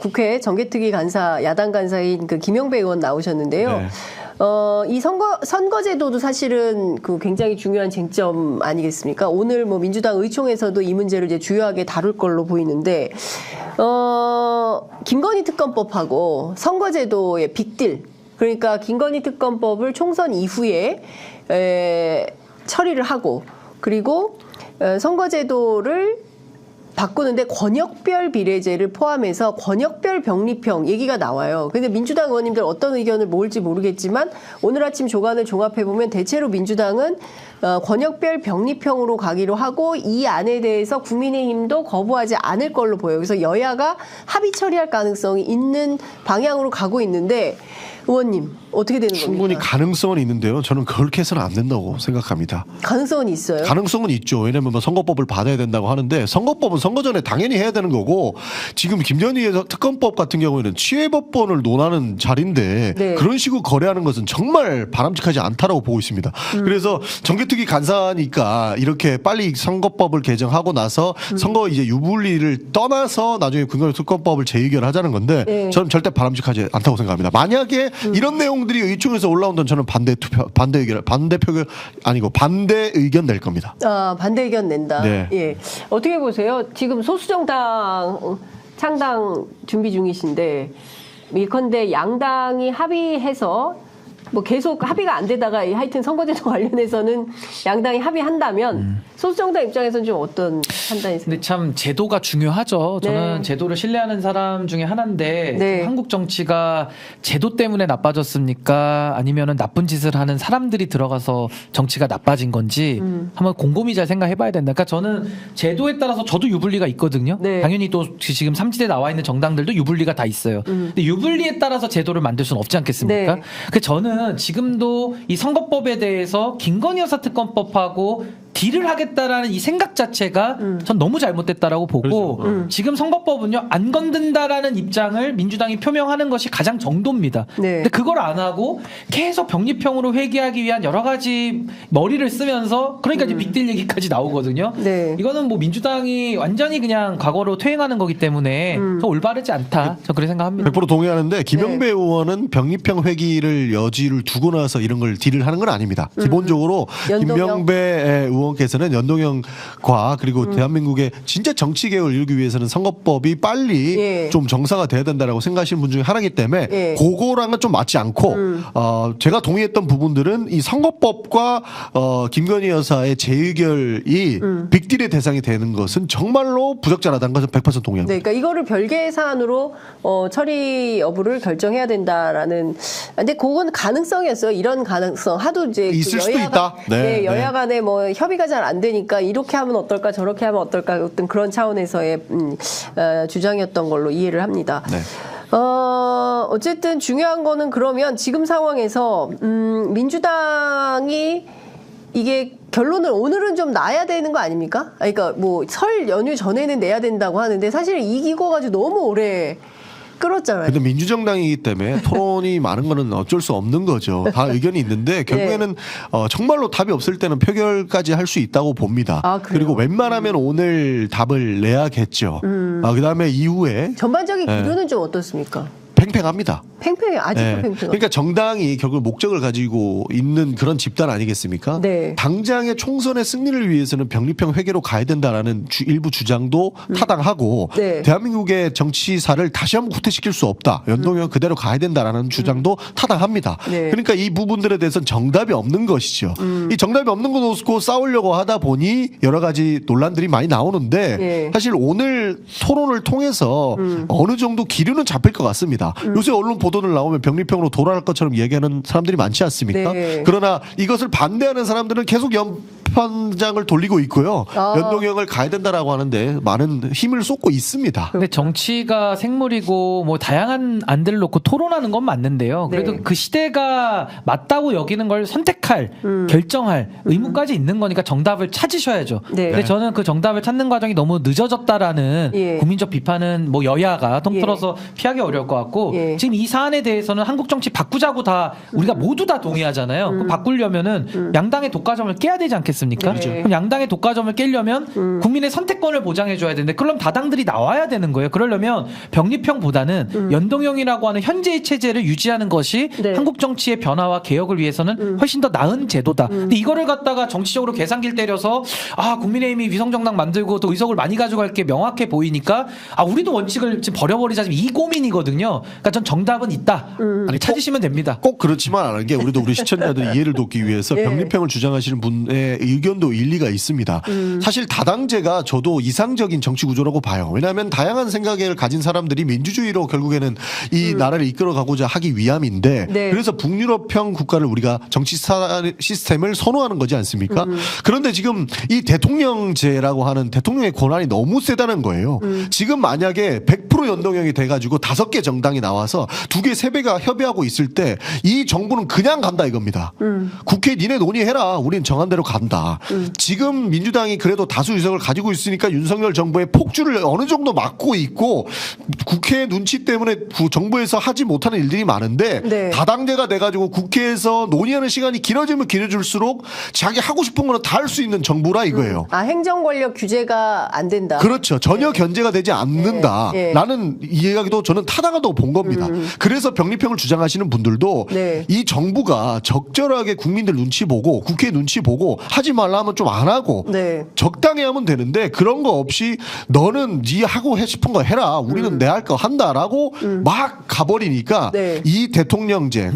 국회 정개특위 간사, 야당 간사인 그 김영배 의원 나오셨는데요. 네. 이 선거제도도 사실은 그 굉장히 중요한 쟁점 아니겠습니까? 오늘 뭐 민주당 의총에서도 이 문제를 이제 주요하게 다룰 걸로 보이는데, 김건희 특검법하고 선거제도의 빅딜. 그러니까 김건희 특검법을 총선 이후에 처리를 하고, 그리고 선거제도를 바꾸는데 권역별 비례제를 포함해서 권역별 병립형 얘기가 나와요. 근데 민주당 의원님들 어떤 의견을 모을지 모르겠지만 오늘 아침 조간을 종합해보면 대체로 민주당은 권역별 병립형으로 가기로 하고 이 안에 대해서 국민의힘도 거부하지 않을 걸로 보여요. 그래서 여야가 합의 처리할 가능성이 있는 방향으로 가고 있는데 의원님 어떻게 되는 겁니까? 충분히 가능성은 있는데요. 저는 그렇게 해서는 안 된다고 생각합니다. 가능성은 있어요? 가능성은 있죠. 왜냐하면 뭐 선거법을 받아야 된다고 하는데 선거법은 선거 전에 당연히 해야 되는 거고 지금 김건희 특검법 같은 경우에는 취해법권을 논하는 자리인데 네. 그런 식으로 거래하는 것은 정말 바람직하지 않다라고 보고 있습니다. 그래서 정개특위 간사니까 이렇게 빨리 선거법을 개정하고 나서 선거 이제 유불리를 떠나서 나중에 김건희 특검법을 재의결하자는 건데 네. 저는 절대 바람직하지 않다고 생각합니다. 만약에 이런 내용들이 의총에서 올라온다면 저는 반대 의견 낼 겁니다. 아, 반대 의견 낸다. 네. 예. 어떻게 보세요? 지금 소수정당 창당 준비 중이신데 예컨대 양당이 합의해서 뭐 계속 합의가 안 되다가 하여튼 선거제도 관련해서는 양당이 합의한다면 소수정당 입장에서는 좀 어떤 판단이세요? 근데 참 제도가 중요하죠. 저는 네. 제도를 신뢰하는 사람 중에 하나인데 네. 한국 정치가 제도 때문에 나빠졌습니까? 아니면은 나쁜 짓을 하는 사람들이 들어가서 정치가 나빠진 건지 한번 곰곰이 잘 생각해봐야 된다. 그러니까 저는 제도에 따라서 저도 유불리가 있거든요. 네. 당연히 또 지금 삼지대 나와 있는 정당들도 유불리가 다 있어요. 근데 유불리에 따라서 제도를 만들 수는 없지 않겠습니까? 네. 그 저는 지금도 이 선거법에 대해서 김건희 여사 특검법하고 딜을 하겠다라는 이 생각 자체가 전 너무 잘못됐다라고 보고 지금 선거법은요 안 건든다라는 입장을 민주당이 표명하는 것이 가장 정도입니다. 네. 근데 그걸 안 하고 계속 병립형으로 회귀하기 위한 여러 가지 머리를 쓰면서 그러니까 이제 빅딜 얘기까지 나오거든요. 네. 이거는 뭐 민주당이 완전히 그냥 과거로 퇴행하는 거기 때문에 저 올바르지 않다. 저 그렇게 생각합니다. 100% 동의하는데 김영배 네. 의원은 병립형 회기를 여지를 두고 나서 이런 걸 딜을 하는 건 아닙니다. 기본적으로 연동형? 김영배 의원께서는 연동형과 그리고 대한민국의 진짜 정치 개혁을 이루기 위해서는 선거법이 빨리 예. 좀 정상화 돼야 된다라고 생각하시는 분 중에 하나이기 때문에 예. 그거랑은 좀 맞지 않고 제가 동의했던 부분들은 이 선거법과 김건희 여사의 재의결이 빅딜의 대상이 되는 것은 정말로 부적절하다는 것은 100% 동의합니다. 네, 그러니까 이거를 별개의 사안으로 처리 여부를 결정해야 된다라는. 근데 그건 가능성이었어요. 이런 가능성 하도 이제 있을 수도 있다. 네, 여야 네. 간에 뭐 협의가 잘 안 되니까 이렇게 하면 어떨까 저렇게 하면 어떨까 어떤 그런 차원에서의 주장이었던 걸로 이해를 합니다. 네. 어쨌든 중요한 거는 그러면 지금 상황에서 민주당이 이게 결론을 오늘은 좀 나야 되는 거 아닙니까? 그러니까 뭐 설 연휴 전에는 내야 된다고 하는데 사실 이기고 가지고 너무 오래 끌었잖아요. 근데 민주정당이기 때문에 토론이 많은 거는 어쩔 수 없는 거죠. 다 의견이 있는데 결국에는 정말로 답이 없을 때는 표결까지 할 수 있다고 봅니다. 아, 그래요? 그리고 웬만하면 오늘 답을 내야겠죠. 그다음에 이후에 전반적인 네. 기류는 좀 어떻습니까? 팽팽합니다. 팽팽해. 아직도 네. 팽팽해. 그러니까 정당이 결국 목적을 가지고 있는 그런 집단 아니겠습니까? 네. 당장의 총선의 승리를 위해서는 병립형 회계로 가야 된다라는 일부 주장도 타당하고 네. 대한민국의 정치사를 다시 한번 후퇴시킬 수 없다. 연동형 그대로 가야 된다라는 주장도 타당합니다. 네. 그러니까 이 부분들에 대해서는 정답이 없는 것이죠. 이 정답이 없는 거 놓고 싸우려고 하다 보니 여러 가지 논란들이 많이 나오는데 네. 사실 오늘 토론을 통해서 어느 정도 기류는 잡힐 것 같습니다. 요새 언론 보도들 나오면 병립형으로 돌아갈 것처럼 얘기하는 사람들이 많지 않습니까? 네. 그러나 이것을 반대하는 사람들은 계속 연판장을 돌리고 있고요. 연동형을 가야 된다라고 하는데 많은 힘을 쏟고 있습니다. 근데 정치가 생물이고 뭐 다양한 안들을 놓고 토론하는 건 맞는데요. 그래도 네. 그 시대가 맞다고 여기는 걸 선택할, 결정할 의무까지 있는 거니까 정답을 찾으셔야죠. 네. 근데 저는 그 정답을 찾는 과정이 너무 늦어졌다라는 예. 국민적 비판은 뭐 여야가 통틀어서 피하기 어려울 것 같고 예. 지금 이 사안에 대해서는 한국 정치 바꾸자고 다 우리가 모두 다 동의하잖아요. 그 바꾸려면은 양당의 독과점을 깨야 되지 않겠습니까? 아니겠습니까? 그렇죠. 그럼 양당의 독과점을 깨려면 국민의 선택권을 보장해줘야 되는데 그럼 다당들이 나와야 되는 거예요. 그러려면 병립형보다는 연동형이라고 하는 현재의 체제를 유지하는 것이 네. 한국 정치의 변화와 개혁을 위해서는 훨씬 더 나은 제도다. 근데 이거를 갖다가 정치적으로 계산기를 때려서 국민의힘이 위성정당 만들고 또 의석을 많이 가져갈 게 명확해 보이니까 우리도 원칙을 지금 버려버리자 지금 이 고민이거든요. 그러니까 전 정답은 있다. 아니, 찾으시면 됩니다. 꼭 그렇지만 않은 게 우리도 우리 시청자들 이해를 돕기 위해서 예. 병립형을 주장하시는 분의 의견도 일리가 있습니다. 사실 다당제가 저도 이상적인 정치 구조라고 봐요. 왜냐하면 다양한 생각을 가진 사람들이 민주주의로 결국에는 이 나라를 이끌어가고자 하기 위함인데 네. 그래서 북유럽형 국가를 우리가 정치 시스템을 선호하는 거지 않습니까? 그런데 지금 이 대통령제라고 하는 대통령의 권한이 너무 세다는 거예요. 지금 만약에 100% 연동형이 돼가지고 5개 정당이 나와서 2개, 3배가 협의하고 있을 때 이 정부는 그냥 간다 이겁니다. 국회 니네 논의해라. 우린 정한 대로 간다. 지금 민주당이 그래도 다수 의석을 가지고 있으니까 윤석열 정부의 폭주를 어느 정도 막고 있고 국회 눈치 때문에 정부에서 하지 못하는 일들이 많은데 네. 다당제가 돼가지고 국회에서 논의하는 시간이 길어지면 길어질수록 자기 하고 싶은 거는 다 할 수 있는 정부라 이거예요. 행정 권력 규제가 안 된다. 그렇죠. 전혀 견제가 되지 않는다. 네. 라는 이야기도 저는 타당하다고 본 겁니다. 그래서 병립형을 주장하시는 분들도 네. 이 정부가 적절하게 국민들 눈치 보고 국회 눈치 보고 하지 말라 하면 좀 안 하고 네. 적당히 하면 되는데 그런 거 없이 너는 네 하고 싶은 거 해라. 우리는 내 할 거 한다라고 막 가버리니까 네. 이 대통령제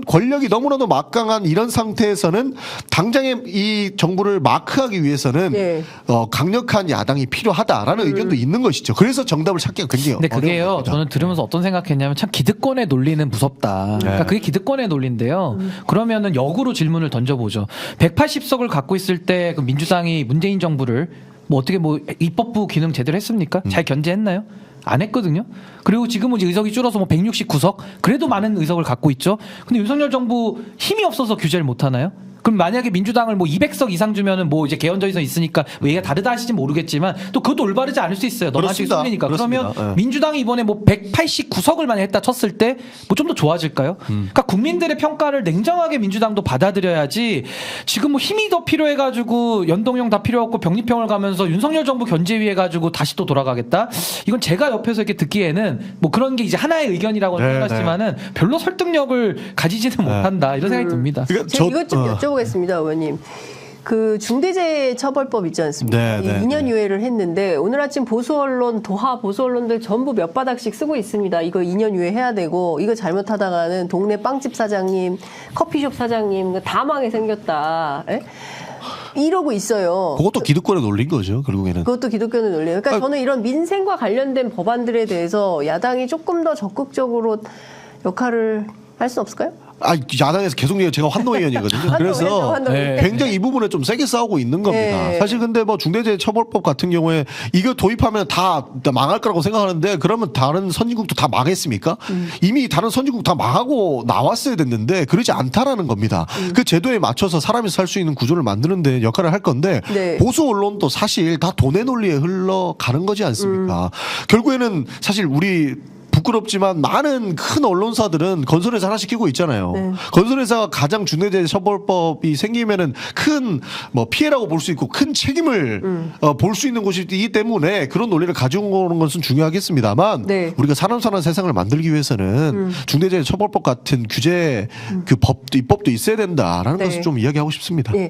권력이 너무나도 막강한 이런 상태에서는 당장에 이 정부를 마크하기 위해서는 네. 강력한 야당이 필요하다라는 의견도 있는 것이죠. 그래서 정답을 찾기가 굉장히 근데 어려운 그게요. 겁니다. 저는 들으면서 어떤 생각했냐면 참 기득권의 논리는 무섭다. 그러니까 그게 기득권의 논리인데요. 그러면은 역으로 질문을 던져보죠. 180석을 갖고 있을 때 그 민주당이 문재인 정부를 어떻게 입법부 기능 제대로 했습니까? 잘 견제했나요? 안 했거든요. 그리고 지금은 이제 의석이 줄어서 169석 그래도 많은 의석을 갖고 있죠. 근데 윤석열 정부 힘이 없어서 규제를 못 하나요? 그럼 만약에 민주당을 200석 이상 주면은 이제 개헌전에서 있으니까 얘가 다르다 하실지 모르겠지만 또 그것도 올바르지 않을 수 있어요. 너무 한식 그렇습니다. 순리니까. 그러면 그렇습니다. 예. 민주당이 이번에 189석을 만약 했다 쳤을 때 좀 더 좋아질까요? 그러니까 국민들의 평가를 냉정하게 민주당도 받아들여야지 지금 힘이 더 필요해가지고 연동형 다 필요 없고 병립형을 가면서 윤석열 정부 견제위해가지고 다시 또 돌아가겠다? 이건 제가 옆에서 이렇게 듣기에는 그런 게 이제 하나의 의견이라고 네, 생각하지만은 별로 설득력을 가지지는 못한다 이런 생각이 듭니다. 그러니까 제가 이것 좀 여쭤보겠습니다, 의원님. 그 중대재해처벌법 있지 않습니까? 네, 네, 2년 네. 유예를 했는데 오늘 아침 보수 언론, 도하 보수 언론들 전부 몇 바닥씩 쓰고 있습니다. 이거 2년 유예해야 되고 이거 잘못하다가는 동네 빵집 사장님, 커피숍 사장님 다 망해 생겼다. 에? 이러고 있어요. 그것도 기득권에 놀린 거죠. 결국에는. 그것도 기독교는 논리예요. 그러니까 저는 이런 민생과 관련된 법안들에 대해서 야당이 조금 더 적극적으로 역할을 할 수 없을까요? 야당에서 계속 제가 환노위원이거든요. 그래서 환노위. 굉장히 이 부분에 좀 세게 싸우고 있는 겁니다. 네. 사실 근데 중대재해처벌법 같은 경우에 이거 도입하면 다 망할 거라고 생각하는데 그러면 다른 선진국도 다 망했습니까? 이미 다른 선진국 다 망하고 나왔어야 됐는데 그러지 않다라는 겁니다. 그 제도에 맞춰서 사람이 살 수 있는 구조를 만드는 데 역할을 할 건데 네. 보수 언론도 사실 다 돈의 논리에 흘러가는 거지 않습니까? 결국에는 사실 우리 부끄럽지만 많은 큰 언론사들은 건설회사 하나씩 끼고 있잖아요. 네. 건설회사가 가장 중대재해처벌법이 생기면은 큰 피해라고 볼 수 있고 큰 책임을 볼 수 있는 곳이기 때문에 그런 논리를 가지고 오는 것은 중요하겠습니다만 네. 우리가 사람사는 세상을 만들기 위해서는 중대재해처벌법 같은 규제 그 입법도 있어야 된다라는 네. 것을 좀 이야기하고 싶습니다. 예.